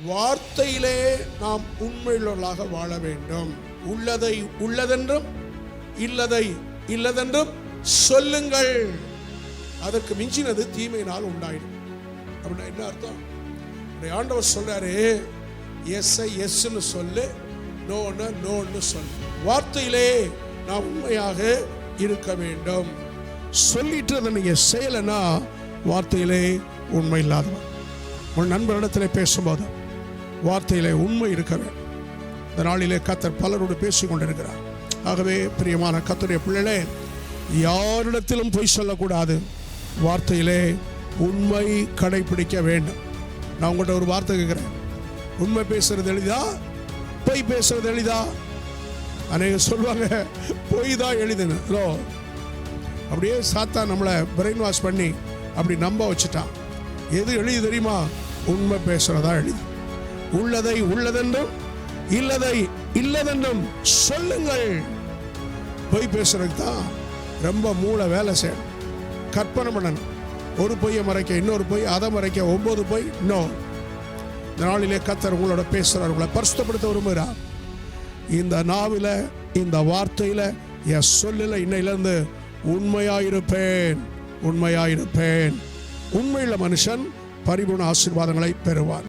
வார்த்தையிலே நாம் உண்மையுள்ளவர்களாக வாழ வேண்டும். உள்ளதை உள்ளதென்றும் இல்லதை இல்லதென்றும் சொல்லுங்கள். அதற்கு மிஞ்சினது தீமையினால் உண்டாயிடும். அப்படின்னா என்ன அர்த்தம்? ஆண்டவர் சொல்றாரு, எஸ்ஐ எஸ்ன்னு சொல்லு, நோன்னு நோன்னு சொல்லு. வார்த்தையிலே நாம் உண்மையாக இருக்க வேண்டும். சொல்லிட்டு அதை நீங்க செய்யலைன்னா வார்த்தையிலே உண்மை இல்லாதவன். உன் நண்பரிடத்தில் பேசும்போது வார்த்தையிலே உண்மை இருக்க வேண்டும். இந்த நாளிலே கர்த்தர் பலரோடு பேசிக் கொண்டிருக்கிறார். ஆகவே பிரியமான கர்த்தருடைய பிள்ளைகளே, யாரிடத்திலும் பொய் சொல்லக்கூடாது. வார்த்தையிலே உண்மை கடைபிடிக்க வேண்டும். நான் உங்கள்கிட்ட ஒரு வார்த்தை கேட்குறேன், உண்மை பேசுறது எளிதா பொய் பேசுறது எளிதா? அநேகர் சொல்லுவாங்க பொய் தான் எளிதுன்னு. அப்படியே சாத்தா நம்மளை பிரெயின் வாஷ் பண்ணி அப்படி நம்ப வச்சுட்டான். எது எளிது தெரியுமா? உண்மை பேசுறதா எளிது. உள்ளதை உள்ளதென்றும் இல்லதை இல்லதென்றும் சொல்லுங்கள். பொய் பேசுறதுக்கு தான் ரொம்ப மூளை வேலை செய்யணும். கற்பனை பண்ணணும். ஒரு பொய்யை மறைக்க இன்னொரு பொய், அதை மறைக்க 9 பொய். இன்னும் இந்த நாளிலே கர்த்தர் உங்களோட பேசுறார், உங்களை பரிசுத்தப்படுத்த விரும்புகிறார். இந்த நாவில, இந்த வார்த்தையில, என் சொல்லில இன்னையிலிருந்து உண்மையாயிருப்பேன், உண்மையாயிருப்பேன். உண்மையுள்ள மனுஷன் பரிபூர்ண ஆசீர்வாதங்களை பெறுவார்.